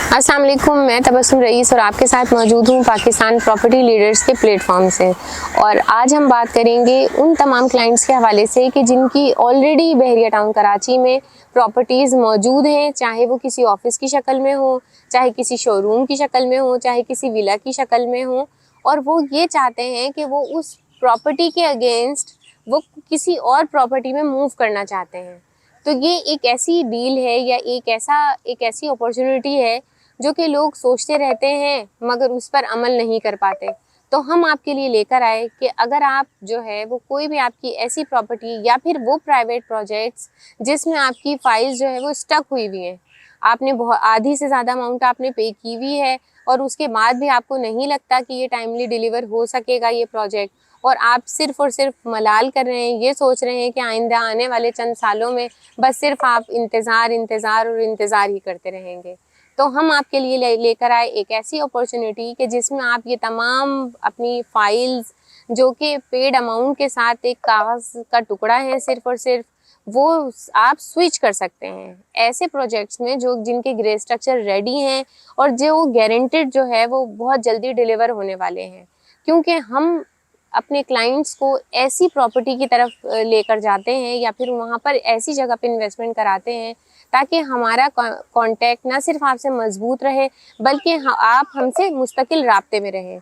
अस्सलाम वालेकुम, मैं तबस्सुम रईस और आपके साथ मौजूद हूँ पाकिस्तान प्रॉपर्टी लीडर्स के प्लेटफॉर्म से। और आज हम बात करेंगे उन तमाम क्लाइंट्स के हवाले से कि जिनकी ऑलरेडी बहरिया टाउन कराची में प्रॉपर्टीज़ मौजूद हैं, चाहे वो किसी ऑफिस की शक्ल में हो, चाहे किसी शोरूम की शक्ल में हो, चाहे किसी विला की शक्ल में हो, और वो ये चाहते हैं कि वो उस प्रॉपर्टी के अगेंस्ट वो किसी और प्रॉपर्टी में मूव करना चाहते हैं। तो ये एक ऐसी डील है या एक ऐसी अपॉर्चुनिटी है जो कि लोग सोचते रहते हैं मगर उस पर अमल नहीं कर पाते। तो हम आपके लिए लेकर आए कि अगर आप जो है वो कोई भी आपकी ऐसी प्रॉपर्टी या फिर वो प्राइवेट प्रोजेक्ट्स जिसमें आपकी फाइल्स जो है वो स्टक हुई हुई हैं, आपने बहुत आधी से ज़्यादा अमाउंट आपने पे की हुई है और उसके बाद भी आपको नहीं लगता कि ये टाइमली डिलीवर हो सकेगा ये प्रोजेक्ट, और आप सिर्फ़ और सिर्फ मलाल कर रहे हैं, ये सोच रहे हैं कि आइंदा आने वाले चंद सालों में बस सिर्फ आप इंतज़ार ही करते रहेंगे। तो हम आपके लिए लेकर आए एक ऐसी अपॉर्चुनिटी कि जिसमें आप ये तमाम अपनी फाइल्स जो कि पेड अमाउंट के साथ एक कागज़ का टुकड़ा है सिर्फ और सिर्फ, वो आप स्विच कर सकते हैं ऐसे प्रोजेक्ट्स में जो जिनके ग्रे स्ट्रक्चर रेडी हैं और जो गारंटेड जो है वो बहुत जल्दी डिलीवर होने वाले हैं। क्योंकि हम अपने क्लाइंट्स को ऐसी प्रॉपर्टी की तरफ लेकर जाते हैं या फिर वहाँ पर ऐसी जगह पे इन्वेस्टमेंट कराते हैं ताकि हमारा कांटेक्ट ना सिर्फ आपसे मजबूत रहे बल्कि आप हमसे मुस्तकिल राब्ते में रहें।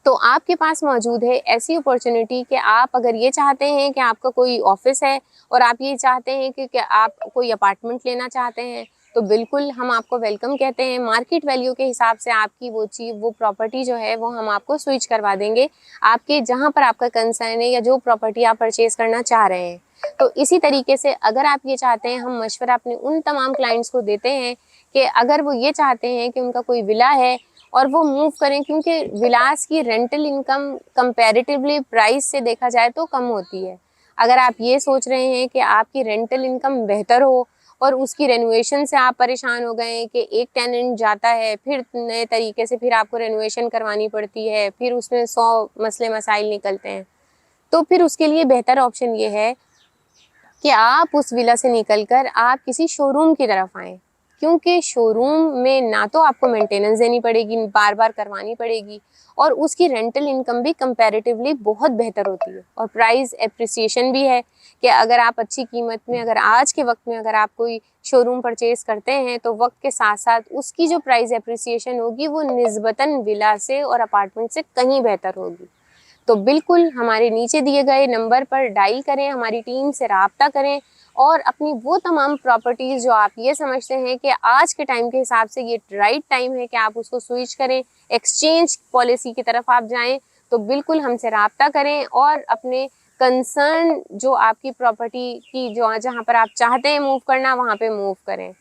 तो आपके पास मौजूद है ऐसी अपॉर्चुनिटी कि आप अगर ये चाहते हैं कि आपका कोई ऑफिस है और आप ये चाहते हैं कि आप कोई अपार्टमेंट लेना चाहते हैं, तो बिल्कुल हम आपको वेलकम कहते हैं। मार्केट वैल्यू के हिसाब से आपकी वो चीज़ वो प्रॉपर्टी जो है वो हम आपको स्विच करवा देंगे आपके जहाँ पर आपका कंसर्न है या जो प्रॉपर्टी आप परचेज़ करना चाह रहे हैं। तो इसी तरीके से अगर आप ये चाहते हैं, हम मशवरा अपने उन तमाम क्लाइंट्स को देते हैं कि अगर वो ये चाहते हैं कि उनका कोई विला है और वो मूव करें, क्योंकि विलास की रेंटल इनकम कंपैरेटिवली प्राइस से देखा जाए तो कम होती है। अगर आप ये सोच रहे हैं कि आपकी रेंटल इनकम बेहतर हो और उसकी रेनोवेशन से आप परेशान हो गए कि एक टेनेंट जाता है फिर नए तरीके से फिर आपको रेनोवेशन करवानी पड़ती है, फिर उसमें 100 मसले मसाइल निकलते हैं, तो फिर उसके लिए बेहतर ऑप्शन ये है कि आप उस विला से निकलकर आप किसी शोरूम की तरफ आएँ। क्योंकि शोरूम में ना तो आपको मेंटेनेंस देनी पड़ेगी, बार बार करवानी पड़ेगी, और उसकी रेंटल इनकम भी कंपैरेटिवली बहुत बेहतर होती है और प्राइस एप्रिसिएशन भी है कि अगर आप अच्छी कीमत में अगर आज के वक्त में अगर आप कोई शोरूम परचेज़ करते हैं तो वक्त के साथ साथ उसकी जो प्राइस एप्रिसिएशन होगी वो निस्बतन विला से और अपार्टमेंट से कहीं बेहतर होगी। तो बिल्कुल हमारे नीचे दिए गए नंबर पर डायल करें, हमारी टीम से राब्ता करें और अपनी वो तमाम प्रॉपर्टीज़ जो आप ये समझते हैं कि आज के टाइम के हिसाब से ये राइट टाइम है कि आप उसको स्विच करें, एक्सचेंज पॉलिसी की तरफ आप जाएं, तो बिल्कुल हमसे राब्ता करें और अपने कंसर्न जो आपकी प्रॉपर्टी की जो जहाँ पर आप चाहते हैं मूव करना वहाँ पे मूव करें।